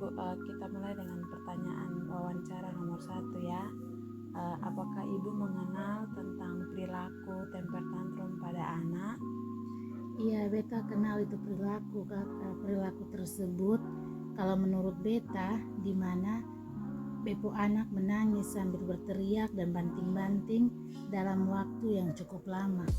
Bu, kita mulai dengan pertanyaan wawancara nomor 1 ya. Apakah Ibu mengenal tentang perilaku temper tantrum pada anak? Iya, beta kenal itu perilaku kakak. Perilaku tersebut kalau menurut beta, di mana bepo anak menangis sambil berteriak dan banting-banting dalam waktu yang cukup lama.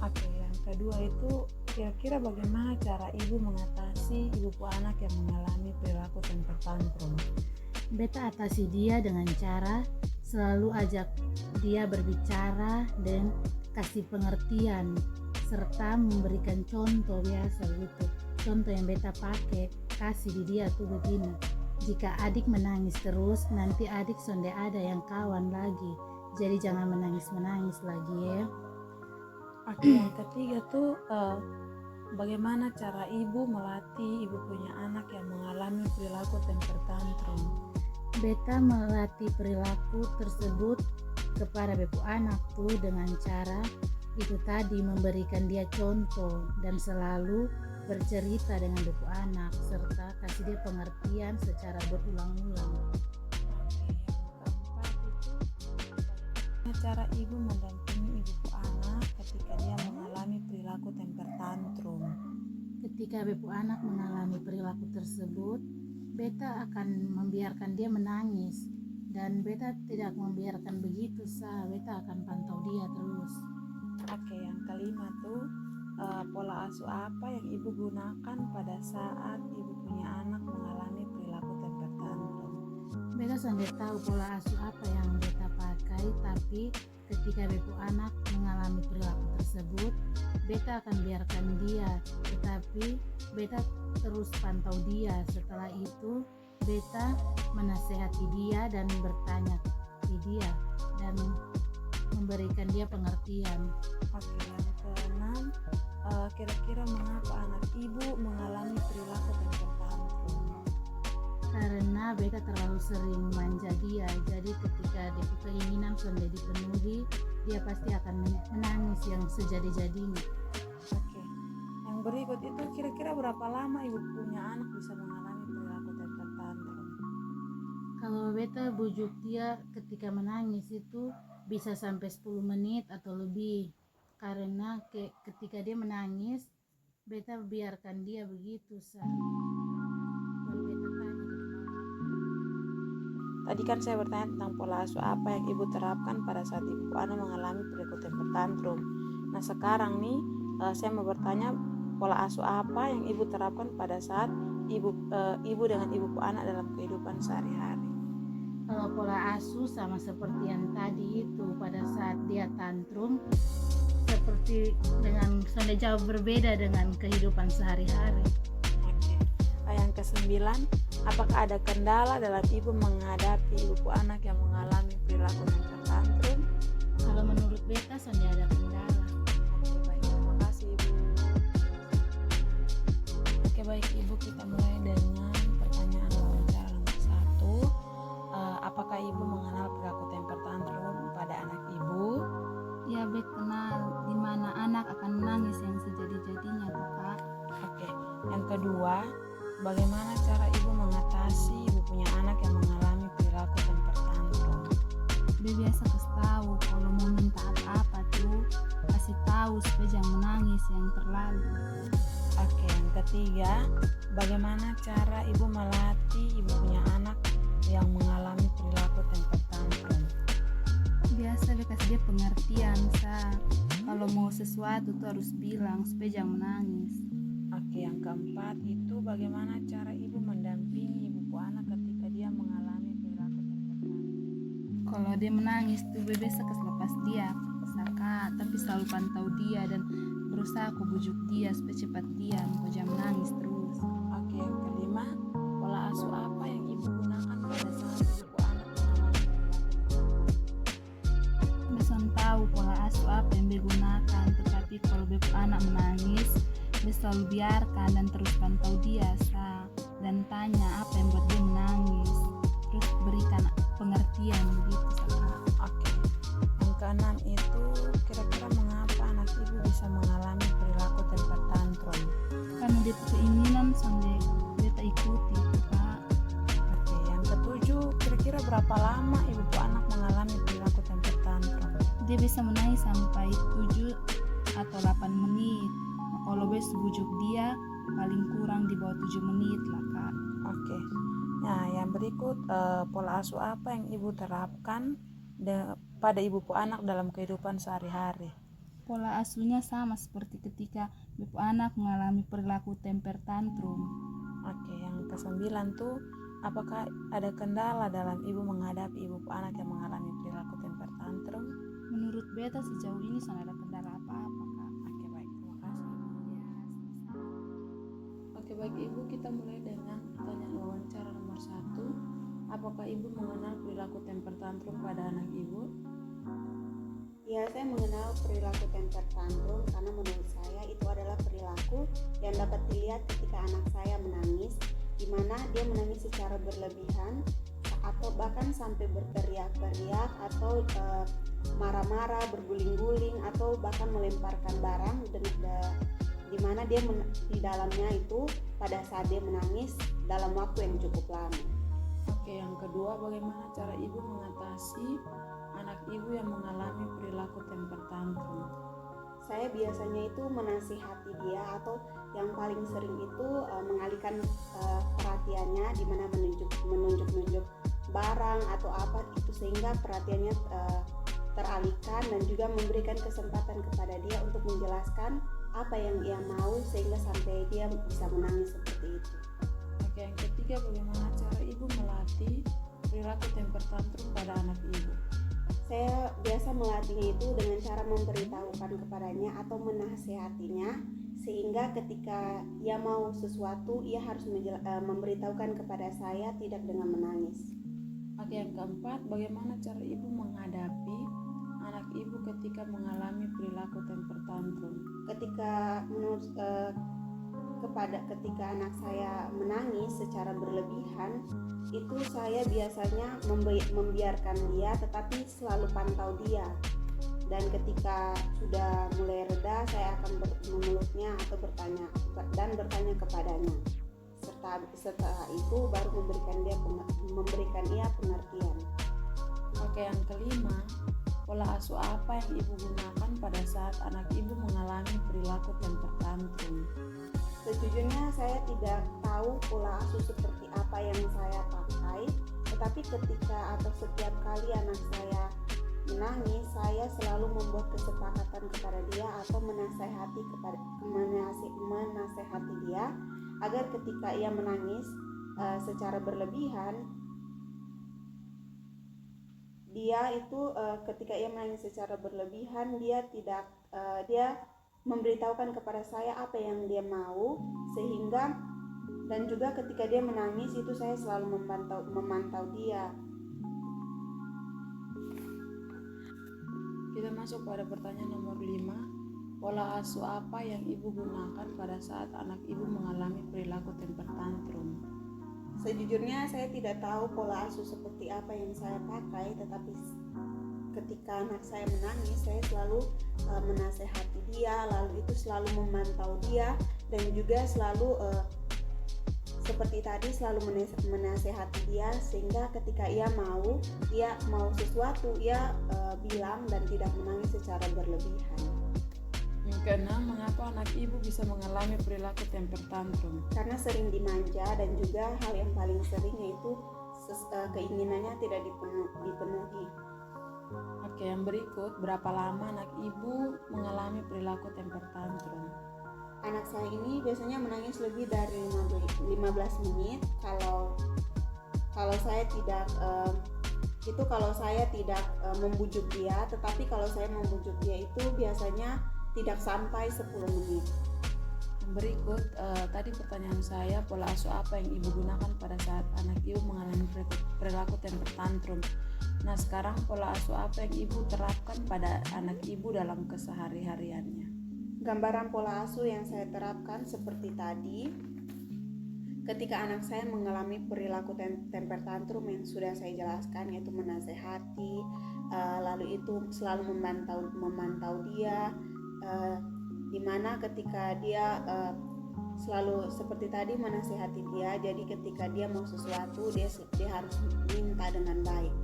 Oke, yang kedua itu kira-kira bagaimana cara Ibu mengatasi ibu anak yang mengalami perilaku temper tantrum? Beta atasi dia dengan cara selalu ajak dia berbicara dan kasih pengertian serta memberikan contoh biasa gitu. Contoh yang beta pakai kasih di dia tuh begini. Jika adik menangis terus, nanti adik sonde ada yang kawan lagi. Jadi jangan menangis-menangis lagi ya. Oke, yang ketiga tuh bagaimana cara Ibu melatih Ibu punya anak yang mengalami perilaku temper tantrum? Beta melatih perilaku tersebut kepada bepo anak tuh dengan cara itu tadi memberikan dia contoh dan selalu bercerita dengan bepo anak serta kasih dia pengertian secara berulang-ulang. Oke, yang keempat itu bagaimana cara Ibu mendampingi ibu anak ketika dia mengalami perilaku temper tantrum? Ketika bepo anak mengalami perilaku tersebut, beta akan membiarkan dia menangis dan beta tidak membiarkan begitu beta akan pantau dia terus. Oke, yang kelima tuh pola asuh apa yang Ibu gunakan pada saat Ibu punya anak mengalami perilaku temper tantrum? Beta sudah tahu pola asuh apa yang beta pakai, tapi ketika bepo anak mengalami perilaku tersebut, beta akan biarkan dia, tetapi beta terus pantau dia. Setelah itu beta menasehati dia dan bertanya ke dia dan memberikan dia pengertian. Oke, yang keenam kira-kira mengapa anak Ibu mengalami perilaku temper tantrum? Karena beta terlalu sering manja dia, jadi ketika dia keinginan sudah dipenuhi, dia pasti akan menangis yang sejadi-jadinya. Oke, yang berikut itu kira-kira berapa lama Ibu punya anak bisa mengalami perilaku temper tantrum? Kalau beta bujuk dia ketika menangis itu bisa sampai 10 menit atau lebih, karena ketika dia menangis beta biarkan dia begitu baru beta tanya di kepala aku. Tadi kan saya bertanya tentang pola asuh apa yang Ibu terapkan pada saat ibu anak mengalami perilaku temper tantrum. Nah sekarang nih saya mau bertanya pola asuh apa yang Ibu terapkan pada saat ibu dengan ibu anak dalam kehidupan sehari-hari. Kalau pola asuh sama seperti yang tadi itu, pada saat dia tantrum seperti dengan sudah jauh berbeda dengan kehidupan sehari-hari. Oke. Yang kesembilan, apakah ada kendala dalam Ibu menghadapi ibu anak yang mengalami perilaku temper tantrum? Kalau menurut beta sudah ada kendala. Oke, baik, terima kasih Ibu. Oke, baik Ibu, kita mulai dengan pertanyaan wawancara nomor 1. Apakah Ibu mengenal perilaku temper tantrum pada anak Ibu? Ya, bet kenal di mana anak akan menangis yang sejadi-jadinya tuh Kak. Oke. Yang kedua, bagaimana cara Ibu mengatasi Ibu punya anak yang mengalami perilaku temper tantrum? Dia biasa kasih tahu kalau mau minta apa-apa tuh kasih tahu supaya jangan menangis yang terlalu. Oke, yang ketiga, bagaimana cara Ibu melatih Ibu punya anak yang mengalami perilaku temper tantrum? Biasa dia kasih dia pengertian kalau mau sesuatu tuh harus bilang supaya jangan menangis. Oke, yang keempat itu bagaimana cara Ibu mendampingi ibu anak ketika dia mengalami perilaku temper tantrum? Kalau dia menangis tuh biasa kasih lepas dia tapi selalu pantau dia dan berusaha aku bujuk dia supaya cepat diam, kau jangan menangis terus. Oke, yang kelima, pola asuh apa yang Ibu gunakan pada saat ibu anak mengalami perilaku temper tantrum? Bisa tahu pola asuh apa yang digunakan, tetapi kalau bepo anak menangis dia selalu biarkan dan terus pantau dia dan tanya apa yang buat dia menangis, terus berikan pengertian begitu Kak. Oke, yang keenam itu kira-kira mengapa anak Ibu bisa mengalami perilaku temper tantrum? Karena dia keinginan sampai beta ikuti Kak. kira-kira berapa lama ibu anak mengalami perilaku temper tantrum? Dia bisa menangis sampai 7 atau 8 menit. Nah, kalau bes bujuk dia paling kurang di bawah 7 menit lah Kak. Oke. Nah, yang berikut pola asuh apa yang ibu terapkan pada ibu anak dalam kehidupan sehari-hari? Pola asuhnya sama seperti ketika ibu anak mengalami perilaku temper tantrum. Oke, yang ke-9 tuh, apakah ada kendala dalam ibu menghadapi ibu anak yang mengalami perilaku temper tantrum? Menurut beta sejauh ini sangat ada kendala apa-apa Kak. Oke, baik, terima kasih ibu. Ya, sama-sama. Oke, baik ibu, kita mulai dengan pertanyaan wawancara nomor 1. Apakah ibu mengenal perilaku temper tantrum pada anak ibu? Ya, saya mengenal perilaku temper tantrum karena menurut saya itu adalah perilaku yang dapat dilihat ketika anak saya menangis, di mana dia menangis secara berlebihan atau bahkan sampai berteriak-teriak atau marah-marah, berguling-guling atau bahkan melemparkan barang di mana dia di dalamnya itu pada saat dia menangis dalam waktu yang cukup lama. Oke, yang kedua, bagaimana cara ibu mengatasi anak ibu yang mengalami perilaku temper tantrum? Saya biasanya itu menasihati dia atau yang paling sering itu mengalihkan perhatiannya, di mana menunjuk barang atau apa itu sehingga perhatiannya teralihkan, dan juga memberikan kesempatan kepada dia untuk menjelaskan apa yang ia mau sehingga sampai dia bisa menangis seperti itu. Oke, yang ketiga, bagaimana cara ibu melatih perilaku temper tantrum pada anak ibu? Saya biasa melatihnya itu dengan cara memberitahukan kepadanya atau menasehatinya, sehingga ketika ia mau sesuatu ia harus memberitahukan kepada saya, tidak dengan menangis. Oke, yang keempat, bagaimana cara ibu menghadapi anak ibu ketika mengalami perilaku temper tantrum? Ketika anak saya menangis secara berlebihan, itu saya biasanya membiarkan dia, tetapi selalu pantau dia. Dan ketika sudah mulai reda, saya akan memeluknya atau bertanya kepadanya. Setelah itu baru memberikan ia pengertian. Oke, yang kelima, pola asuh apa yang ibu gunakan pada saat anak ibu mengalami perilaku temper tantrum? Sejujurnya saya tidak tahu pola asuh seperti apa yang saya pakai, tetapi ketika atau setiap kali anak saya menangis, saya selalu membuat kesepakatan kepada dia atau menasehati dia agar ketika ia menangis secara berlebihan, dia memberitahukan kepada saya apa yang dia mau, sehingga dan juga ketika dia menangis itu saya selalu memantau dia. Kita masuk pada pertanyaan nomor 5. Pola asuh apa yang ibu gunakan pada saat anak ibu mengalami perilaku temper tantrum? Sejujurnya saya tidak tahu pola asuh seperti apa yang saya pakai, tetapi ketika anak saya menangis, saya selalu menasehati dia, lalu itu selalu memantau dia, dan juga selalu seperti tadi selalu menasehati dia, sehingga ketika ia mau sesuatu, ia bilang dan tidak menangis secara berlebihan. Yang keenam, mengapa anak ibu bisa mengalami perilaku temper tantrum? Karena sering dimanja, dan juga hal yang paling sering yaitu keinginannya tidak dipenuhi. Oke, yang berikut, berapa lama anak ibu mengalami perilaku temper tantrum? Anak saya ini biasanya menangis lebih dari 15 menit. Kalau saya tidak membujuk dia, tetapi kalau saya membujuk dia itu biasanya tidak sampai 10 menit. Yang berikut, tadi pertanyaan saya, pola asuh apa yang ibu gunakan pada saat anak ibu mengalami perilaku temper tantrum? Nah, sekarang pola asuh apa yang ibu terapkan pada anak ibu dalam kesehari-hariannya? Gambaran pola asuh yang saya terapkan seperti tadi. Ketika anak saya mengalami perilaku temper tantrum yang sudah saya jelaskan, yaitu menasehati, lalu itu selalu memantau dia, dimana ketika dia selalu seperti tadi menasehati dia. Jadi ketika dia mau sesuatu, dia harus minta dengan baik.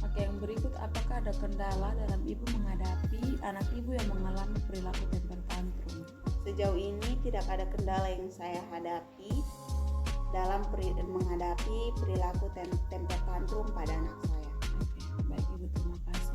Oke, yang berikut, apakah ada kendala dalam ibu menghadapi anak ibu yang mengalami perilaku temper tantrum? Sejauh ini tidak ada kendala yang saya hadapi dalam menghadapi perilaku temper tantrum pada anak saya. Oke, baik ibu, terima kasih.